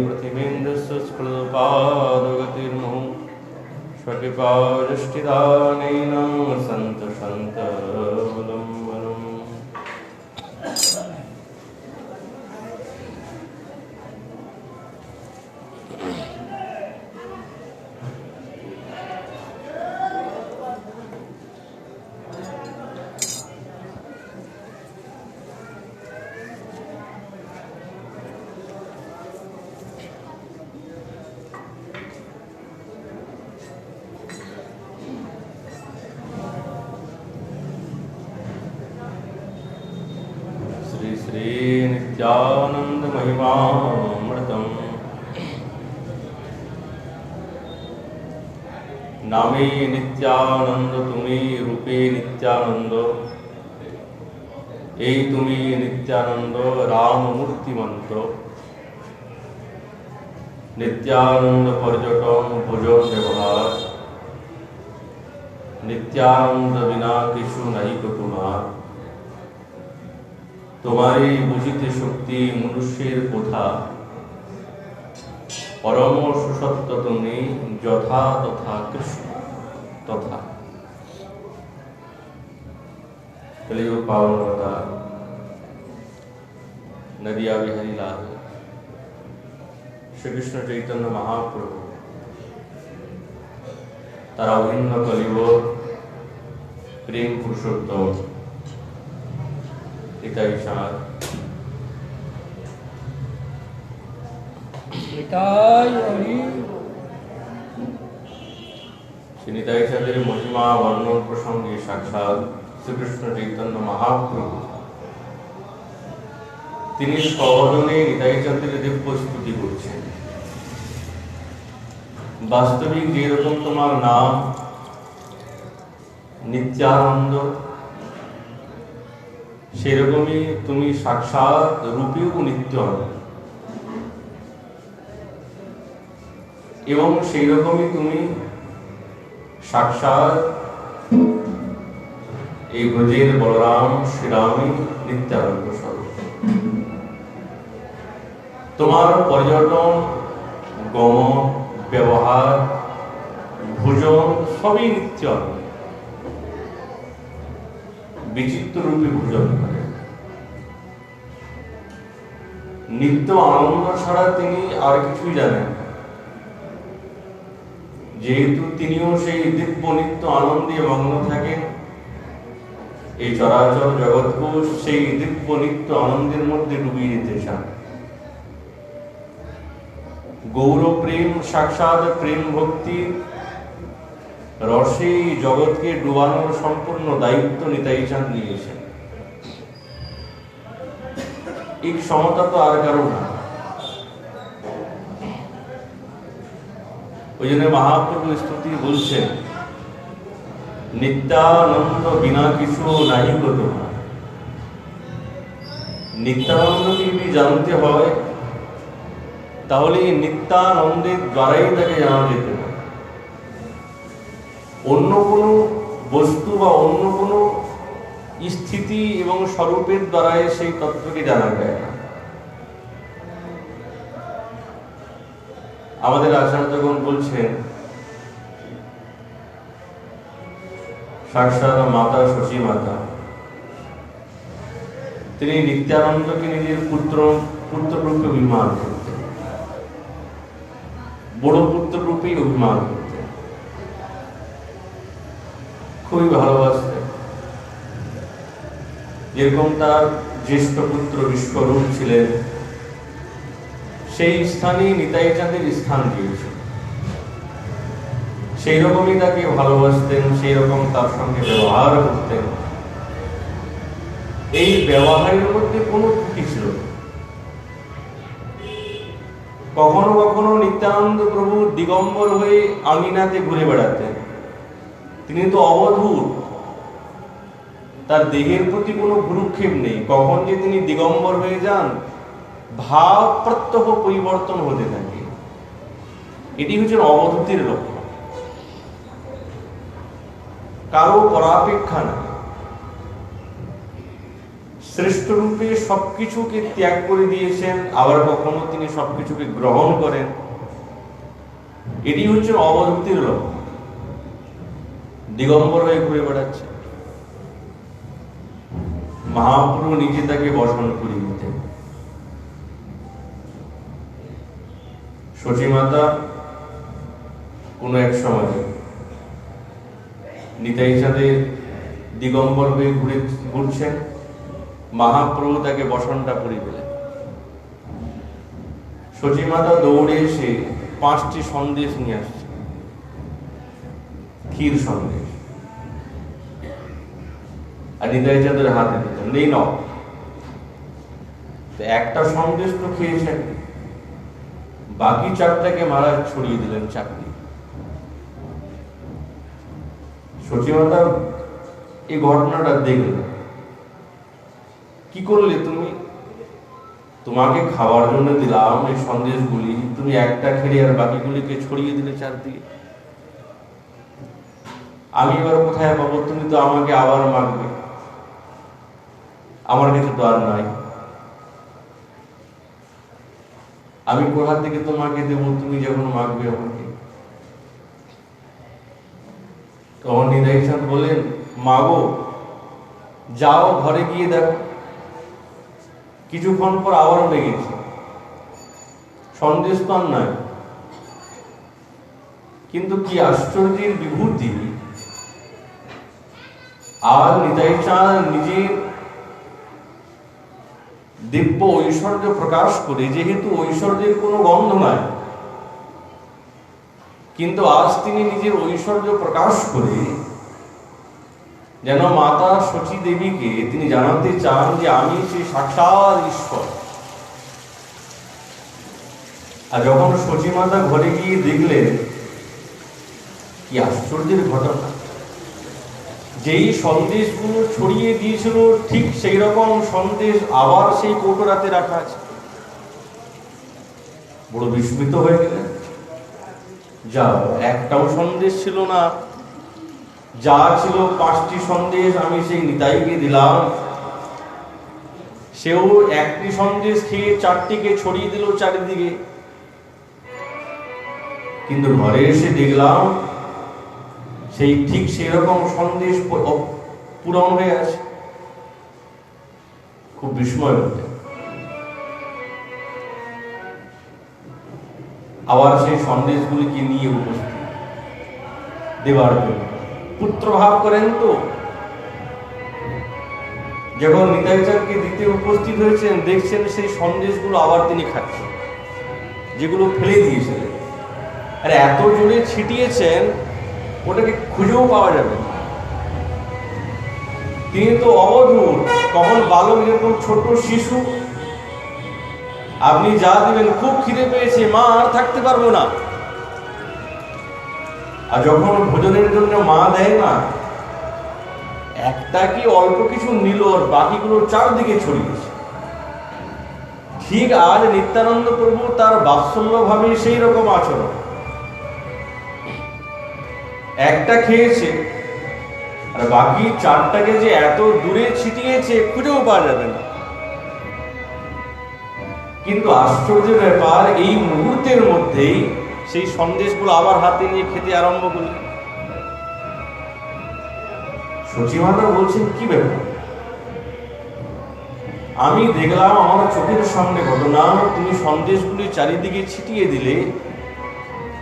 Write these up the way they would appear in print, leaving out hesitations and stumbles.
प्रतिमेन्द्रस्य स्खलपादगतिर्मुहुः स्वकृपादृष्टिदानेन सन्तशन्तवलम्बनम्। श्री नित्यानंद महिमामृतम् नामे नित्यानंद तुम्ही रूपे नित्यानंद এই তুমি নিত্যানন্দ রাম মূর্তিমন্ত নিত্যানন্দ পর্যটন ভোজন ব্যবহার নিত্যানন্দ বিনা কিছু নাই কো তোমার তোমারই বুঝিতে শক্তি মনুষ্যের কথা পরম সুসত্য তুমি যথা তথা কৃষ্ণ তথা कलियुग पावन अवतार नदिया बिहारी लाल श्री कृष्ण चैतन्य महाप्रभु तारा अभिन्न कलियुग प्रेम पुरुषोत्तम निताई सार श्री निताई साधेर महिमा वर्णन प्रसंगे साक्षात শ্রীকৃষ্ণ চৈতন্য মহাপ্রভু তিনি সহজনে নিতাই চাঁদের দিব্য স্তুতি করছেন। বাস্তবিক যেরকম তোমার নাম নিত্যানন্দ, সেরকমই তুমি সাক্ষাৎ রূপেও নিত্যানন্দ এবং সেই রকমই তুমি সাক্ষাৎ এই ব্রজের বলরাম শ্রীরামই নিত্যানন্দ স্বরূপ। তোমার পর্যটন গমন ব্যবহার ভোজন সবই নিত্যানন্দ, বিচিত্র রূপে ভোজন করে। নিত্য আনন্দ ছাড়া তিনি আর কিছুই জানেন না, যেহেতু তিনিও সেই দিব্য নিত্য আনন্দে মগ্ন থাকেন। এই চরাচর জগৎকে সেই দিব্য নিত্য আনন্দের মধ্যে ডুবিয়ে দিতে চান। গৌর প্রেম সাক্ষাৎ প্রেম ভক্তি রসে জগৎকে ডুবানোর সম্পূর্ণ দায়িত্ব নিতাই চাঁদ নিয়েছেন। এই সমতা তো আর কারো না। ওই জন্য মহাপ্রভু স্তুতি বলছেন, নিত্যানন্দ বিনা কিছু নাই গো তোমার। নিত্যানন্দকে যদি জানতে হয় তাহলে নিত্যানন্দের দ্বারাই তাকে জানা যেতে পারে। অন্য কোনো বস্তু বা অন্য কোনো স্থিতি এবং স্বরূপের দ্বারাই সেই তত্ত্বকে জানা যায় না। আমাদের আচার্যগণ বলছেন, সাক্ষাৎ মাতা শশী মাতা তিনি নিত্যানন্দকে নিজের পুত্ররূপে অভিমান করতেন, বড় পুত্র রূপেই অভিমান করতেন, খুবই ভালোবাসতেন। যেরকম তার জ্যেষ্ঠ পুত্র বিশ্বরূপ ছিলেন, সেই স্থানে নিতাই চাঁদের স্থান দিয়েছেন। সেই রকমই তাকে ভালোবাসতেন, সেই রকম তার সঙ্গে ব্যবহার করতেন। এই ব্যবহারের মধ্যে কোনো ত্রুটি ছিল না। কখনো কখনো নিত্যানন্দ প্রভু দিগম্বর হয়ে আঙিনাতে ঘুরে বেড়াতেন। তিনি তো অবধূত, তার দেহের প্রতি কোনো ভ্রুক্ষেপ নেই। কখন যে তিনি দিগম্বর হয়ে যান, ভাব প্রত্যহ পরিবর্তন হতে থাকে। এটি হচ্ছে অবধূতির লক্ষণ, কারো পরাপেক্ষা না। শ্রেষ্ঠ রূপে সবকিছুকে ত্যাগ করে দিয়েছেন, আবার কখনো তিনি সবকিছুকে গ্রহণ করেন। এটি হচ্ছে অবধূতির লক্ষণ। দিগম্বর হয়ে ঘুরে বেড়াচ্ছে। মহাপ্রভু নিজে তাকে বসন করিয়ে দিতেন। সচিমাতা কোনো এক সময় নিতাই চাঁদের দিগম্বর হয়ে ঘুরছেন, মহাপ্রভু তাকে বসনটা পরিয়ে দিলেন। সচিমাতা দৌড়ে এসে 5টি সন্দেশ নিয়ে আসছে, ক্ষীর সন্দেশ, আর নিতাই চাঁদের হাতে দিলেন, নেই নাও। একটা সন্দেশ তো খেয়েছেন, বাকি 4টাকে মহারাজ ছড়িয়ে দিলেন চাকরি। সচিমাতা এই ঘটনাটা দেখলেন। কি করলে তুমি? তোমাকে খাওয়ার জন্য দিলাম এই সন্দেশগুলি, তুমি একটা খেলে আর বাকিগুলিকে ছড়িয়ে দিলে চারদিকে। আমি এবার কোথায় পাবো? তুমি তো আমাকে আবার মাগবে, আমার কাছে তো আর নাই। আমি কোথা থেকে তোমাকে দেবো তুমি যখন মাগবে আমাকে? তখন নিতাই চাঁদ বললেন, মাগো, যাও ঘরে গিয়ে দেখো। কিছুক্ষণ পর আবারও লেগেছে, সন্দেশ তো আর নাই। কিন্তু কি আশ্চর্যের বিভূতি! আর নিতাই চাঁদ নিজের দিব্য ঐশ্বর্য প্রকাশ করে, যেহেতু ঐশ্বর্যের কোনো গন্ধ নাই, কিন্তু আজ তিনি নিজের ঐশ্বর্য প্রকাশ করে যেন মাতা শচী দেবীকে তিনি জানাতে চান যে আমি সেই সাক্ষাৎ ঈশ্বর। আর যখন শচী মাতা ঘরে গিয়ে দেখলেন, কি আশ্চর্যের ঘটনা! যেই সন্দেশগুলো ছড়িয়ে দিয়েছিল ঠিক সেই রকম সন্দেশ আবার সেই কৌটোরাতে রাখা আছে। বড় বিস্মিত হয়ে গেলেন। যা, একটাও সন্দেশ ছিল না, যা ছিল 5টি সন্দেশ আমি সেই নিতাইকে দিলাম, সেও 1টি সন্দেশ খেয়ে 4টিকে ছড়িয়ে দিল চারিদিকে। কিন্তু ঘরে এসে দেখলাম সেই ঠিক সেই রকম সন্দেশ পূরণ হয়ে আছে। খুব বিস্ময় হতে। আবার সেই সন্দেশগুলিকে নিয়ে উপস্থিত দেবার জন্য পুত্র ভাব করেন। তো যখন নিতাই চাঁদকে দিতে উপস্থিত হয়েছেন, দেখছেন সেই সন্দেশগুলো আবার তিনি খাচ্ছেন, যেগুলো ফেলে দিয়েছিলেন। আর এত জোরে ছিটিয়েছেন, ওটাকে খুঁজেও পাওয়া যাবে না। তিনি তো অবধূত, তখন বালক, যেরকম ছোট শিশু। আপনি যা দিবেন, খুব খিদে পেয়েছে মা, আর থাকতে পারবো না। আর যখন ভোজনের জন্য মা দেয় না, একটা কি অল্প কিছু নিল, আর বাকিগুলো চারদিকে ছড়িয়েছে। ঠিক আজ নিত্যানন্দ প্রভু তার বাৎসল্য ভাবে সেই রকম আচরণ। একটা খেয়েছে, আর বাকি 4টাকে যে এত দূরে ছিটিয়েছে খুঁজেও পাওয়া যাবে না। কিন্তু আশ্চর্যের ব্যাপার, এই মুহূর্তের মধ্যেই সেই সন্দেশগুলো আবার হাতে নিয়ে খেতে আরম্ভ করলেন। সচিমাতা বলছেন, কি ব্যাপার? আমি দেখলাম আমার চোখের সামনে ঘটনা, তুমি সন্দেশগুলি চারিদিকে ছিটিয়ে দিলে,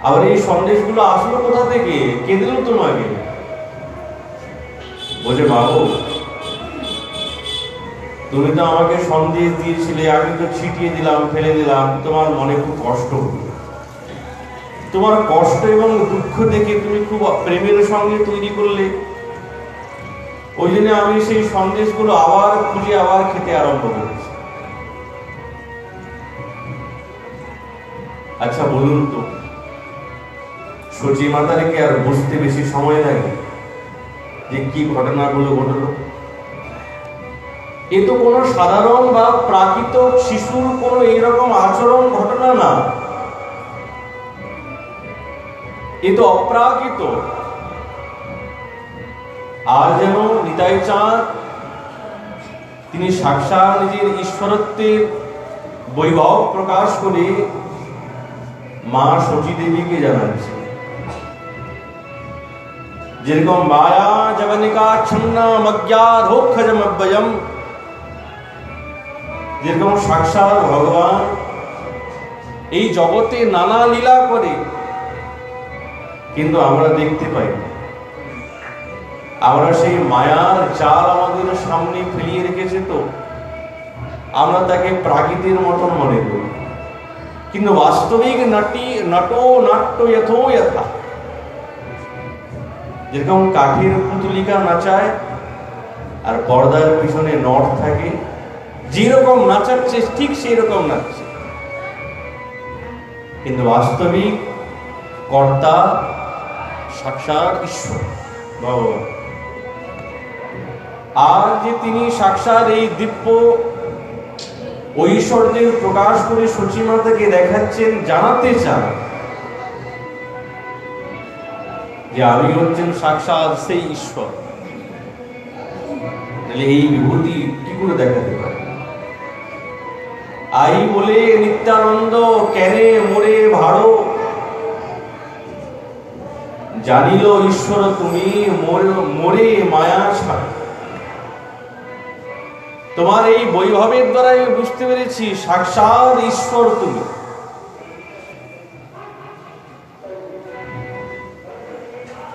আবার এই সন্দেশগুলো আসলো কোথা থেকে? কে দিল তোমাকে? বলছে, বাবু, তুমি তো আমাকে সন্দেশ দিয়েছিলে, আমি তো ছিটিয়ে দিলাম, ফেলে দিলাম, তোমার মনে খুব কষ্ট হলো। তোমার কষ্ট এবং দুঃখ দেখে তুমি খুব প্রেমের সঙ্গে তৈরি করলে, ওই জন্য আমি সেই সন্দেশগুলো আবার খুঁজে আবার খেতে আরম্ভ করেছি। আচ্ছা বলুন তো, শচী মাতার কি আর বুঝতে বেশি সময় লাগে যে কি ঘটনাগুলো ঘটলো? এ তো কোনো সাধারণ বা প্রাকৃত শিশুর কোনো এইরকম আচরণ ঘটনা না, এ তো অপ্রাকৃত। আর যেন নিতাই চাঁদ তিনি সাক্ষাৎ নিজের ঈশ্বরত্বের বৈভব প্রকাশ করে মা সচী দেবীকে জানাচ্ছেন। যেরকম মায়া জগনিকা ছন্না মজ্ঞাধোক্ষজমব্যয়ম, যেরকম সাক্ষাৎ ভগবান এই জগতে নানা লীলা করে, কিন্তু আমরা দেখতে পাই না। আমরা সেই মায়ার জাল আমাদের সামনে ফেলিয়ে রেখেছে, তো আমরা তাকে প্রাকৃতির মতন মনে করি, কিন্তু বাস্তবিক নটো নাট্য যথো যথা। যেরকম কাঠের পুতুলিকা নাচায় আর পর্দার পিছনে নট থাকে, যেরকম নাচাচ্ছে ঠিক সেই রকম নাচছে, কিন্তু বাস্তবিক কর্তা সাক্ষাৎ ঈশ্বর ভগবান। আর যে তিনি সাক্ষাৎ এই দিব্য ঐশ্বর্যের প্রকাশ করে সচিমাতাকে দেখাচ্ছেন, জানাতে চান যে আমি হচ্ছেন সাক্ষাৎ সেই ঈশ্বর। তাহলে এই বিভূতি কি করে দেখাতে পারে? আই বলে নিত্যানন্দ কেনে মোরে ভাড়ো, জানিল ঈশ্বর তুমি মোরে মায়া ছাড়। তোমার এই বৈভবের দ্বারা আমি বুঝতে পেরেছি সাক্ষাৎ ঈশ্বর তুমি।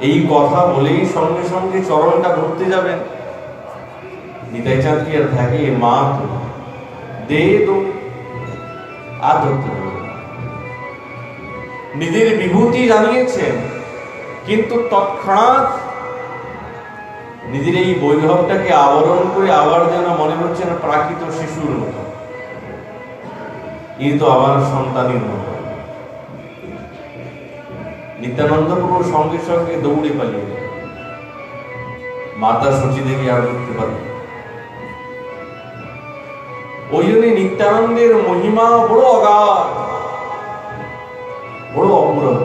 এই কথা বলেই সঙ্গে সঙ্গে চরণটা ধরতে যাবেন, নিতাই চাঁদ কি আর থাকে? মা তো দে তো আর ধরতে হবে। নিজের বিভূতি জানিয়েছেন, কিন্তু তৎক্ষণাৎ নিজের এই বৈভবটাকে আবরণ করে আবার যেন মনে হচ্ছে না প্রাকৃত শিশুর মতো, এই তো আমার সন্তানের মতো। নিত্যানন্দ প্রভু সঙ্গে সঙ্গে দৌড়ে পালিয়ে মাতা সচী দেখে আর করতে পারে। ওই জন্য নিত্যানন্দের মহিমা বড় অগাধ, বড় অপূরণ।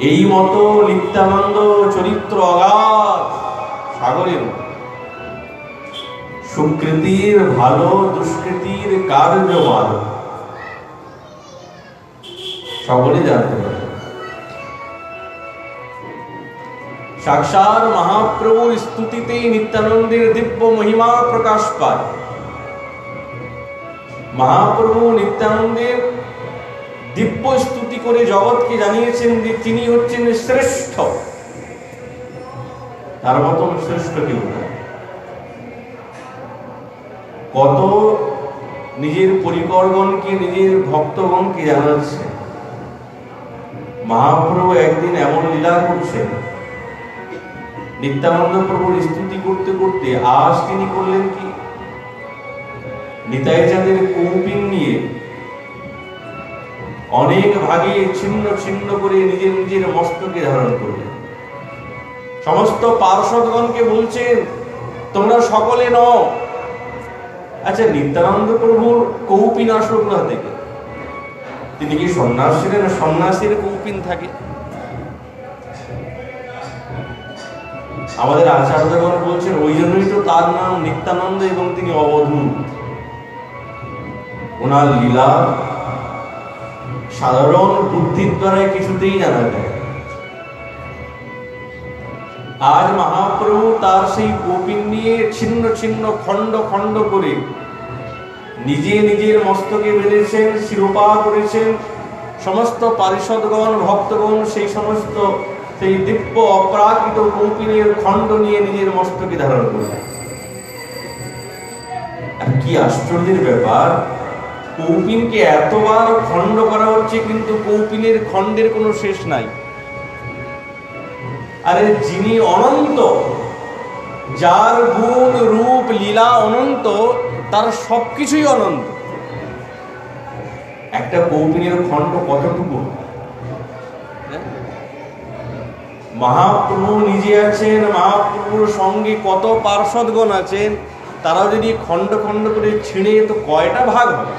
এই মতো নিত্যানন্দ চরিত্র অগাধ সাগরের, সুকৃতির ভালো দুষ্কৃতির কার্য ভালো, সকলে জানতে পারে। সাক্ষাৎ মহাপ্রভুর স্তুতিতে নিত্যানন্দের দিব্য মহিমা প্রকাশ পায়। মহাপ্রভু নিত্যানন্দের দিব্য স্তুতি করে জগৎকে জানিয়েছেন যে তিনি হচ্ছেন শ্রেষ্ঠ, তার মতন শ্রেষ্ঠ কেউ না। কত নিজের পরিকরগণকে, নিজের ভক্তগণকে জানাচ্ছে। মহাপ্রভু একদিন এমন লীলা করছেন, নিত্যানন্দ প্রভুর স্তুতি করতে করতে আজ তিনি করলেন কি, নিতাই চাঁদের কৌপিন নিয়ে অনেক ভাগে ছিন্ন ছিন্ন করে নিজের নিজের মস্তকে ধারণ করলেন। সমস্ত পার্শ্বদগণকে বলছেন তোমরা সকলে নও। আচ্ছা, নিত্যানন্দ প্রভুর কৌপিন আসলো কোথা থেকে? তিনি কি সন্ন্যাস ছিলেন? সন্ন্যাসীর কৌপিন থাকে। আমাদের আচার্যগণ বলছেন ওই জন্যই তো তার নাম নিত্যানন্দ এবং তিনি অবধূত। ওনার লীলা সাধারণ বুদ্ধির দ্বারা কিছুতেই জানা যায়। আজ মহাপ্রভু তার সেই কৌপিন নিয়ে ছিন্ন ছিন্ন খণ্ড খণ্ড করে নিজে নিজের মস্তকে বেঁধেছেন, শিরোপা করেছেন। সমস্ত পারিষদগণ ভক্তগণ সেই দিব্য অপ্রাকৃত কৌপিনের খণ্ড নিয়ে নিজের মস্তকে ধারণ করলেন। কি আশ্চর্যের ব্যাপার! কৌপিনকে এতবার খণ্ড করা হচ্ছে, কিন্তু কৌপিনের খণ্ডের কোনো শেষ নাই। আরে যিনি অনন্ত, যার গুণ রূপ লীলা অনন্ত, তার সবকিছুই অনন্ত। একটা কৌপিনের খণ্ড কতটুকু? মহাপ্রভু নিজে আছেন, মহাপ্রভুর সঙ্গে কত পার্ষদগণ আছেন, তারা যদি খণ্ড খণ্ড করে ছিঁড়ে তো কয়টা ভাগ হবে?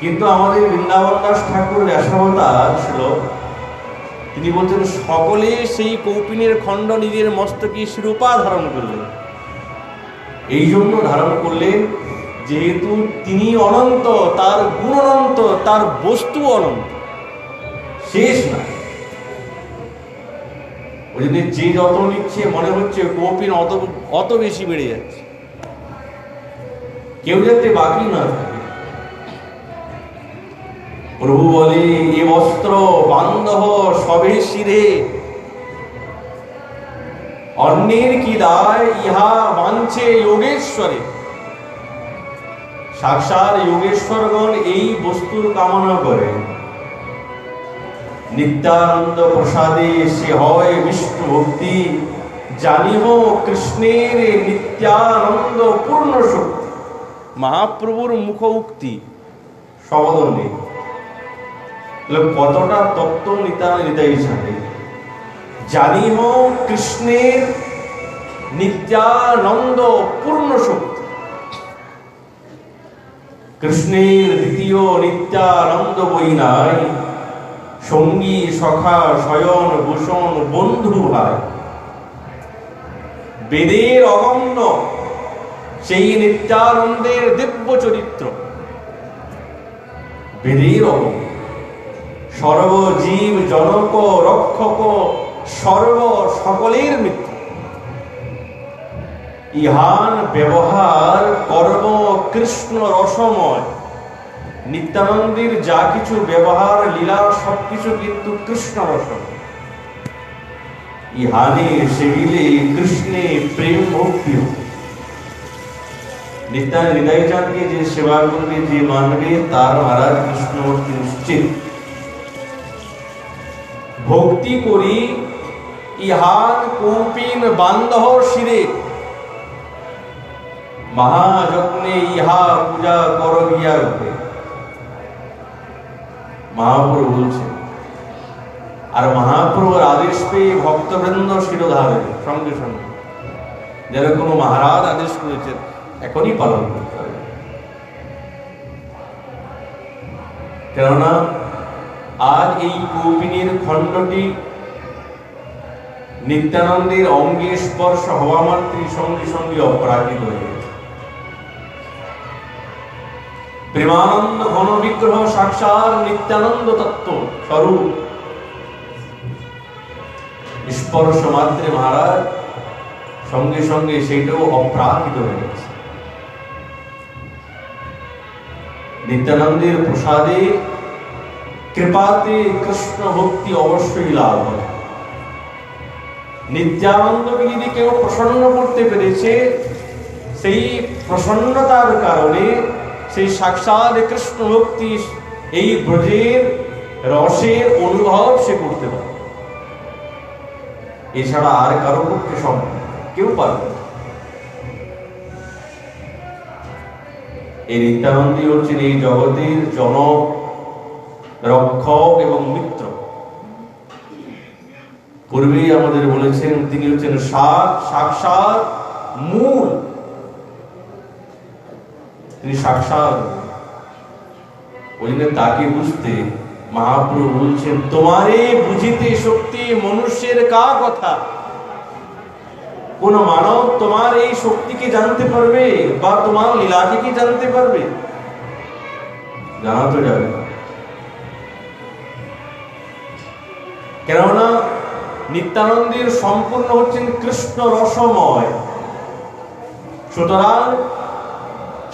কিন্তু আমাদের বৃন্দাবন দাস ঠাকুর ব্যাসাবতার ছিল, তিনি বলছেন সকলে সেই কৌপিনের খণ্ড নিজের মস্তকে শিরোপা ধারণ করলেন। এই জন্য ধারণ করলেন, যেহেতু তিনি অনন্ত, তার গুণ অনন্ত, তার বস্তু অনন্ত, শেষ না। ওই জন্য যে যত নিচ্ছে মনে হচ্ছে কপিন অত বেশি বেড়ে যাচ্ছে, কেউ যাতে বাকি না থাকে। প্রভু বলে, এ বস্ত্র বান্ধব সবে শিরে, অন্যের কি দায় ইহা বাঞ্ছে যোগেশ্বরে। সাক্ষাৎ যোগেশ্বরগণ এই বস্তুর কামনা করে, নিত্যানন্দ প্রসাদে সে হয় বিষ্ণু ভক্তি, জানিব কৃষ্ণের নিত্যানন্দ পূর্ণ শক্তি। মহাপ্রভুর মুখ উক্তি শব্দ নেই, কতটা তত্ত্ব নিতাই জানে। জানিব কৃষ্ণের নিত্যানন্দ পূর্ণ শক্তি। কৃষ্ণের দ্বিতীয় নিত্যানন্দ বই নাই, সঙ্গী সখা শয়ন ভূষণ বন্ধু ভাই। বেদের অগম্য সেই নিত্যানন্দের দিব্য চরিত্র, বেদের অগম্য, সর্বজীব জনক রক্ষক সর্ব সকলের মিত্র। ইহান ব্যবহার কর্ম কৃষ্ণ রসময়। নিত্যানন্দের যা কিছু ব্যবহার লীলা সবকিছু কিন্তু কৃষ্ণ রসময়। ইহানে সেবিলে কৃষ্ণে প্রেম ভক্তি। নিত্যানন্দ হৃদয়চাঁদকে যে সেবা করবে, যে মানবে, তার মহারাজ কৃষ্ণ ভক্তি নিশ্চিত। ভক্তি করি ইহান কৌপিন বান্ধব শিরে, মহাযজ্ঞে ইহা পূজা কর গিয়া রূপে। মহাপ্রভু বলছেন, আর মহাপ্রভুর আদেশ পেয়ে ভক্তবৃন্দ শিরোধারে সঙ্গে সঙ্গে, যেরকম মহারাজ আদেশ করেছেন এখনই পালন করতে হবে। কেননা আজ এই কৌপিনের খণ্ডটি নিত্যানন্দের অঙ্গে স্পর্শ হওয়া মাত্রই সঙ্গে সঙ্গে অপরাজিত হয়ে গেছে। প্রেমানন্দ ঘন বিগ্রহ সাক্ষাৎ নিত্যানন্দ তত্ত্ব স্বরূপ স্পর্শ মাত্রে মহারাজ সঙ্গে সঙ্গে সেইটাও অপ্রাকৃত হয়ে গেছে। নিত্যানন্দের প্রসাদে কৃপাতে কৃষ্ণ ভক্তি অবশ্যই লাভ হয়। নিত্যানন্দকে যদি কেউ প্রসন্ন করতে পেরেছে, সেই প্রসন্নতার কারণে সেই সাক্ষাৎ কৃষ্ণ ভক্তি, এই ব্রজের রসের অনুভব সে করতে পারে। এছাড়া আর কারো পক্ষে সম্ভব, কেউ পারবে না। এই নিত্যানন্দই হচ্ছেন এই জগতের জনক, রক্ষক এবং মিত্র। পূর্বেই আমাদের বলেছেন, তিনি হচ্ছেন সাক্ষাৎ মূল, তিনি সাক্ষাৎ। ওই জন্য তাকে বুঝতে মহাপ্রভু বলছেন, তোমারে বুঝিতে শক্তি মনুষ্যের কা কথা। কোন মানব তোমার এই শক্তিকে জানতে পারবে বা তোমার লীলাকে কি জানতে পারবে? জানা তো যাবে না। কেননা নিত্যানন্দের সম্পূর্ণ হচ্ছেন কৃষ্ণ রসময়। সুতরাং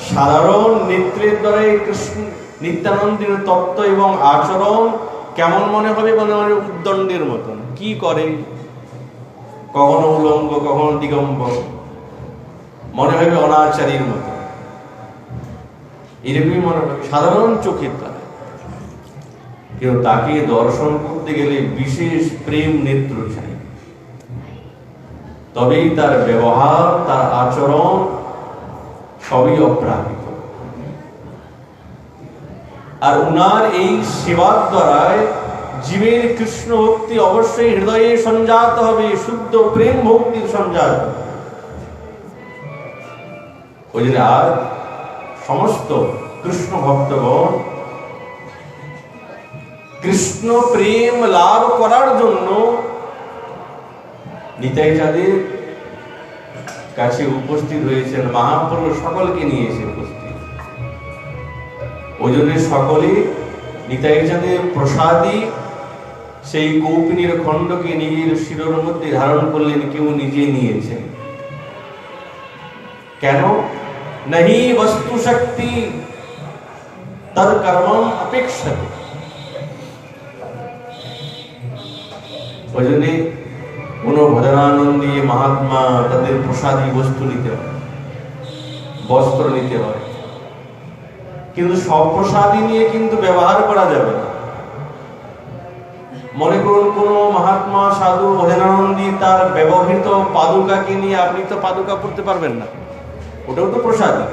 সাধারণ নেত্রের দ্বারা কৃষ্ণ নিত্যানন্দের তত্ত্ব এবং আচরণ কেমন মনে হবে? মনে হয় উদ্দণ্ডের মতন। কি করে? কখনো উলঙ্গ, কখনো দিগম্বর, মনে হবে অনাচারীর মতো, এরকমই মনে হবে সাধারণ চোখের দ্বারা। কিন্তু তাকে দর্শন করতে গেলে বিশেষ প্রেম নেত্র চাই, তবেই তার ব্যবহার, তার আচরণ সবই অপ্রাকৃত। আর উনার এই সেবার দ্বারায় জীবের কৃষ্ণ ভক্তি অবশ্যই হৃদয়ে সঞ্জাত হবে, শুদ্ধ প্রেম ভক্তির সঞ্জাত। ওই জন্য আর সমস্ত কৃষ্ণ ভক্তগণ কৃষ্ণ প্রেম লাভ করার জন্য নিতাই চাঁদের কাছে উপস্থিত হয়েছেন, মহাপ্রভু সকলকে নিয়ে এসে উপস্থিত। ওই জন্য সকলে নিতাই চাঁদের প্রসাদী সেই কৌপিনীর খণ্ডকে নিজের শিরোর মধ্যে ধারণ করলেন, কেউ নিজে নিয়েছেন। কেন? নহি বস্তু শক্তি তদ কর্মম অপেক্ষতে। ওই জন্য কোন ভজনানন্দী মহাত্মা তাদের প্রসাদী বস্তু নিতে হয়, বস্ত্র নিতে হয়, কিন্তু সব প্রসাদী নিয়ে কিন্তু ব্যবহার করা যাবে না। মনে করুন কোন মহাত্মা সাধু ভজনানন্দী তার ব্যবহৃত পাদুকাকে নিয়ে আপনি তো পাদুকা পড়তে পারবেন না, ওটাও তো প্রসাদী।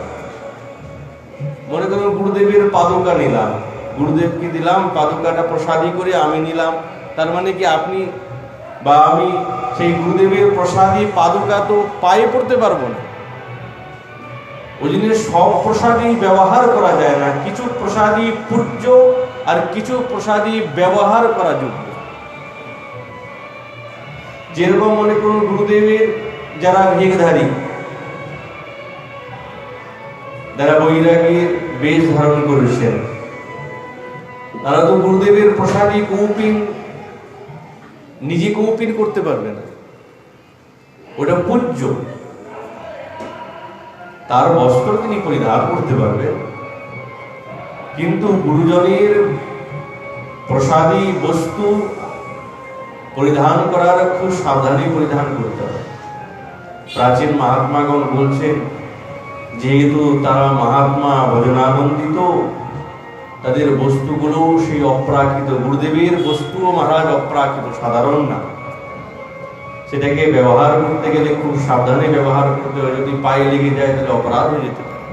মনে করুন গুরুদেবের পাদুকা নিলাম, গুরুদেবকে দিলাম, পাদুকাটা প্রসাদী করে আমি নিলাম, তার মানে কি আপনি বা আমি সেই গুরুদেবের প্রসাদী পাদুকা তো পায়ে পড়তে পারবো না। ওই জন্য সব প্রসাদী ব্যবহার করা যায় না, কিছু প্রসাদী পূজ্য আর কিছু প্রসাদী ব্যবহার করা যোগ্য। যেরকম মনে করুন গুরুদেবের যারা ভেগধারী, যারা বৈরাগীর বেশ ধারণ করেছেন, তারা তো গুরুদেবের প্রসাদী কৌপিন নিজে কৌপিন করতে পারবে না, ওটা পূজ্য। তার বস্ত্র তিনি পরিধান করতে পারবেন, কিন্তু গুরুজনের প্রসাদী বস্তু পরিধান করার খুব সাবধানে পরিধান করতে হবে। প্রাচীন মহাত্মাগণ বলছেন, যেহেতু তারা মহাত্মা ভজনানন্দিত, তাদের বস্তুগুলো সেই অপ্রাকৃত, গুরুদেবের বস্তু মহারাজ অপ্রাকৃত, সাধারণ না। সেটাকে ব্যবহার করতে গেলে খুব সাবধানে ব্যবহার করতে হয়, যদি পায়ে লেগে যায় তাহলে অপরাধ হয়ে যেতে পারে।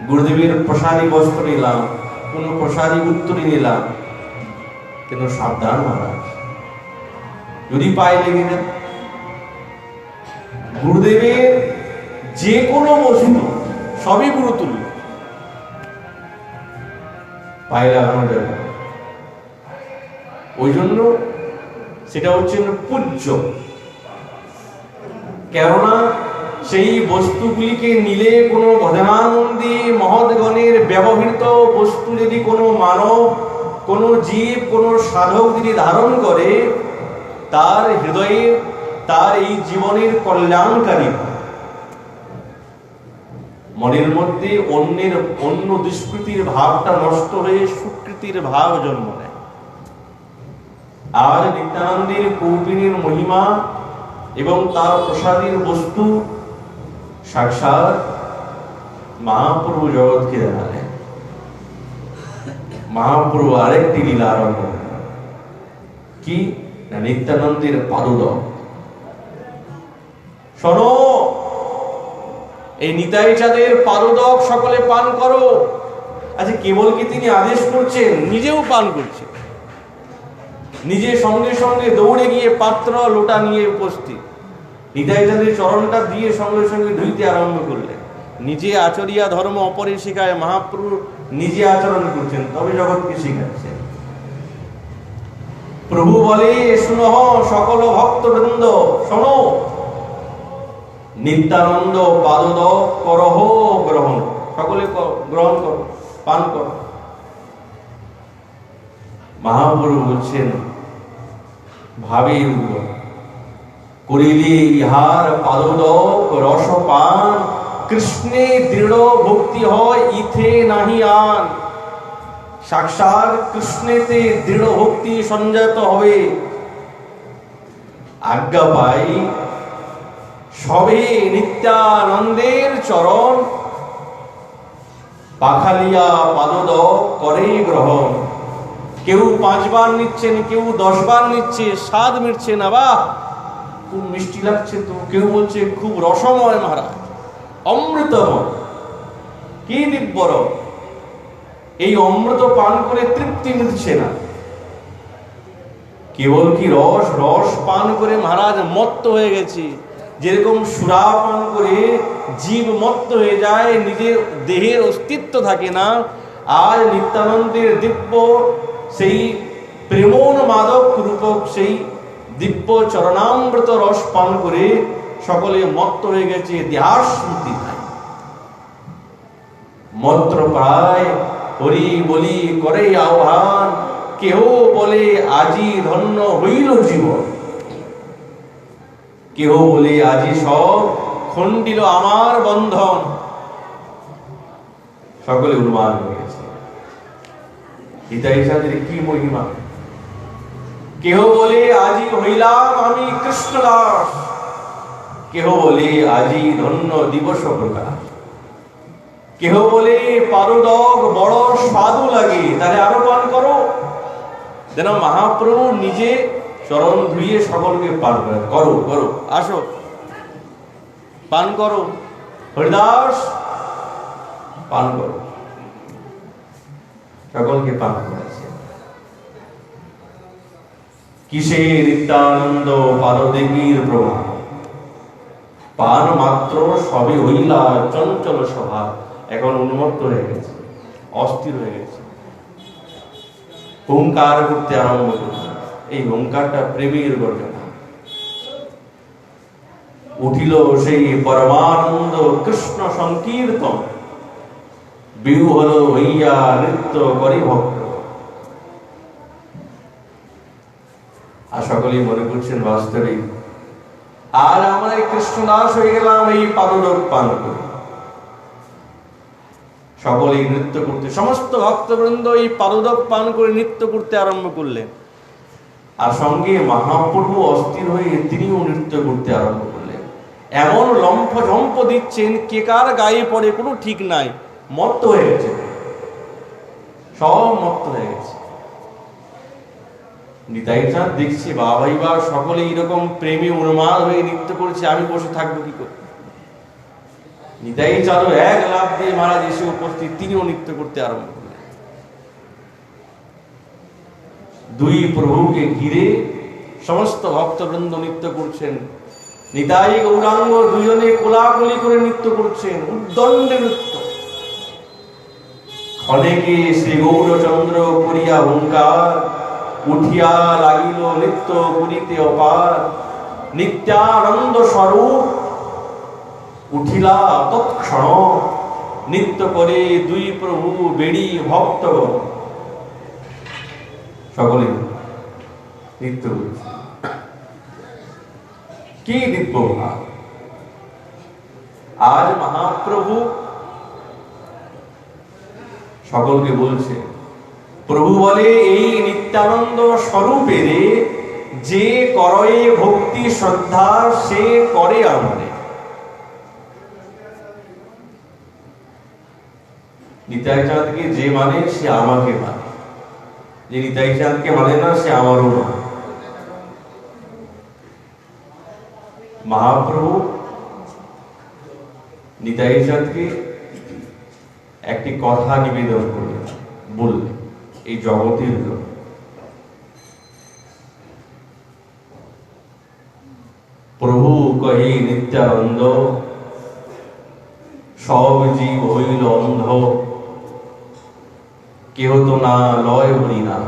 গুরুদেবের প্রসাদী বস্ত্র নিলাম, কোন প্রসাদী উত্তরী নিলাম, কিন্তু সাবধান মহারাজ, যদি পায়ে লেগে যায়। গুরুদেবের যে কোনো বস্তু সবই গুরুতুল্য, পায়ে লাগানো যাবে না। ওই জন্য সেটা হচ্ছে পূজ্য। কেননা সেই বস্তুগুলিকে নিলে কোনো ভজনানন্দী মহৎগণের ব্যবহৃত বস্তু যদি কোনো মানব, কোনো জীব, কোনো সাধক যদি ধারণ করে, তার হৃদয়ে তার এই জীবনের কল্যাণকারী, মনের মধ্যে অন্য দুষ্কৃতির ভাবটা নষ্ট হয়ে সুকৃতির ভাব জন্ম নেয়। আর নিত্যানন্দের কৌপিনীর মহিমা এবং তার প্রসাদীর বস্তু সাক্ষাৎ মহাপ্রভু জগৎকে দেখালেন। মহাপ্রভু আরেকটি লীলা আরম্ভ, কি না, নিত্যানন্দের পাদুদক। শোনো, এই নিতাই চাঁদের পাদুদক সকলে পান করো। আচ্ছা, কেবল কি তিনি আদেশ করছেন, নিজেও পান করছেন, নিজে সঙ্গে সঙ্গে দৌড়ে গিয়ে পাত্র লোটা নিয়ে উপস্থিত, নিতাই চাঁদের চরণটা দিয়ে সঙ্গে সঙ্গে ধুইতে আরম্ভ করলেন। নিজে আচরিয়া ধর্ম অপরে শিখায়, মহাপ্রভু নিজে আচরণ করছেন, তবে জগৎকে শিখাচ্ছেন। প্রভু বলে, শুনো সকল ভক্তবৃন্দ, শোনো, নিত্যানন্দ পাদোদক করহ গ্রহণ, সকলে গ্রহণ করো, পান করো। মহাপ্রভু বলছেন, ভাবে করিলে ইহার পাদোদক রস পান, কৃষ্ণে দৃঢ় ভক্তি হয় ইথে নাহি আন। সাক্ষাৎ কৃষ্ণেতে দৃঢ় ভক্তি সঞ্জাত হবে। আজ্ঞা পাই সবে নিত্যানন্দের চরণ, পাখালিয়া পাদোদক করে গ্রহণ। কেউ 5 বার নিচ্ছেন, কেউ 10 বার নিচ্ছে, স্বাদ মিটছে না, বাহ খুব মিষ্টি লাগছে তো। কেউ বলছে খুব রসময় মহারাজ, অমৃতময়, কি দিব্যর। এই অমৃত পান করে তৃপ্তি মিলছে না, কেবল কি রস, রস পান করে মহারাজ মত্ত হয়ে গেছে। যেরকম সুরা পান করে জীব মত্ত হয়ে যায়, নিজের দেহের অস্তিত্ব থাকে না, আর নিত্যানন্দের দিব্য সেই প্রেমোন্মাদক রূপক সেই দিব্য চরণামৃত রস পান করে সকলে মত্ত হয়ে গেছে, দেহাস স্মৃতি নাই। মন্ত্র প্রায় হরি বলি করে আহ্বান, কেহ বলে আজি ধন্য হইল জীবন, কেহ বলে আজি সব খণ্ডিল আমার বন্ধন। সকলে উন্মান হয়ে গেছে। নিতাই চাঁদের কি মহিমা! কেহ বলে আজি হইলাম আমি কৃষ্ণদাস, কেহ বলে আজি ধন্য দিবস প্রকাশ, কেহ বলে পারুদক বড় স্বাদু লাগে, তাহলে আরো পান করো। যেন মহাপ্রভু নিজে চরণ ধুইয়ে সকলকে পান করো, করো, আসো পান করো, হরিদাস পান করো, সকলকে পান করেছে। কিসে নিত্যানন্দ পারদেবীর প্রভাব, পান মাত্র সবে হইলা চঞ্চল স্বভাব। এখন উন্মত্ত হয়ে গেছে, অস্থির হয়ে গেছে, হুঙ্কার করতে আরম্ভ করছে। এই হুঙ্কারটা প্রেমের গর্জনা। উঠিল সেই পরমানন্দ কৃষ্ণ সংকীর্তন, বিহ্বল হইয়া নৃত্য করি ভক্ত। আর সকলেই মনে করছেন বাস্তবে আর আমরা এই কৃষ্ণদাস হয়ে গেলাম এই পাদলোক পান করে। সকলেই নৃত্য করতে, সমস্ত ভক্তবৃন্দ এই পাদোদক পান করে নৃত্য করতে আরম্ভ করলেন। আর সঙ্গে মহাপ্রভু অস্থির হয়ে তিনিও নৃত্য করতে আরম্ভ করলেন। এমন লম্ফ ঝম্প দিচ্ছেন, কে কার গায়ে পড়ে কোনো ঠিক নাই। মত্ত হয়ে গেছে, সব মত্ত হয়ে গেছে। নিতাই চাঁদ দেখছে বাবাই বা সকলে এইরকম প্রেমে উন্মাদ হয়ে নৃত্য করছে, আমি বসে থাকবো কি করে? নিতাই চাঁদ এক লাফ দিয়ে মহারাজ এসে উপস্থিত, তিনিও নৃত্য করতে আরম্ভ করলেন। দুই প্রভুকে ঘিরে সমস্ত ভক্তবৃন্দ নৃত্য করছেন। নিতাই গৌরাঙ্গ দুজনে কোলাকুলি করে নৃত্য করছেন, উদ্দণ্ডে নৃত্য। ক্ষণেকে শ্রী গৌরচন্দ্র করিয়া হুঙ্কার, উঠিয়া লাগিল নৃত্য করিতে অপার। নিত্যানন্দ স্বরূপ উঠিলা তৎক্ষণ, নৃত্য করে দুই প্রভু বেড়ি ভক্ত। সকলে নৃত্য করছে। কি দিব্য ভাব! আজ মহাপ্রভু সকলকে বলছে, প্রভু বলে এই নিত্যানন্দ স্বরূপের যে করে ভক্তি শ্রদ্ধা, সে করে আমারে। নিতাই চাঁদকে যে মানে সে আমাকে মানে, যে নিতাই চাঁদকে মানে না সে আমারও মানে। মহাপ্রভু নিতাই চাঁদকে একটি কথা নিবেদন করলেন, বললেন এই জগতের জন্য। প্রভু কহে নিত্যানন্দ, সব জীব হইল অন্ধ, কেহ তো না লয় হরি না।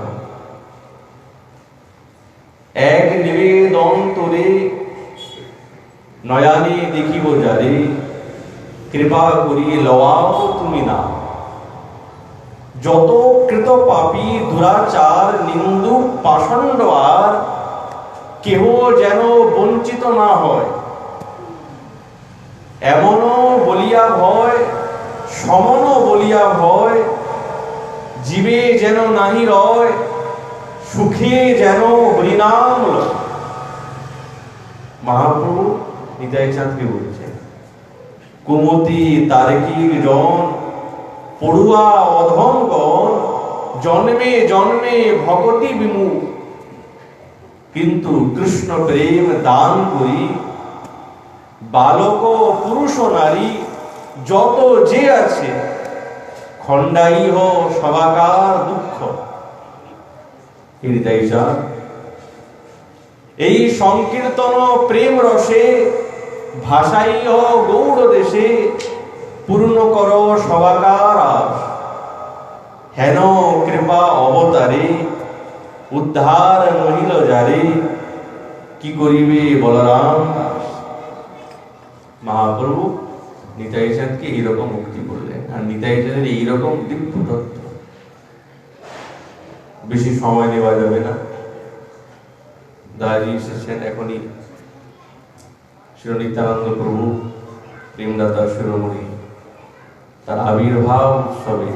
এক নিবেদন তোরে, নয়ানে দেখিব যারে, কৃপা করি লওয়াও তুমি না। যত কৃত পাপী দুরাচার নিন্দুক পাষণ্ড আর, কেহ যেন বঞ্চিত না হয়। এমনও বলিয়া ভয়, সমন বলিয়া ভয়, জীবে যেন নাহি রয়, সুখে যেন হরিনাম লয়। মহাপ্রভু নিতাই চাঁদকে বলছেন, কুমতি তারকির জন, পড়ুয়া অধমগণ, জন্মে জন্মে ভগতি বিমুখ, কিন্তু কৃষ্ণ প্রেম দান করি, বালক পুরুষ নারী যত যে আছে, খণ্ডাইহ সবাকার দুঃখ। হৃদয় চাঁদ এই সংকীর্তন প্রেম রসে, ভাষাইহ গৌড় দেশে, পূর্ণ কর সবাকার আশ। হেন কৃপা অবতারে, উদ্ধার নহিল যারে, কি করিবে বলরাম দাস। মহাপ্রভু নিতাই চাঁদকে এইরকম মুক্তি করলেন। আর নিতাই চাঁদের এইরকম দিব্য তত্ত্ব, বেশি সময় নেওয়া যাবে না। দাঁড়িয়ে এসেছেন এখনই শ্রী নিত্যানন্দ প্রভু প্রেমদাতা শিরোমণি তার আবির্ভাব উৎসবে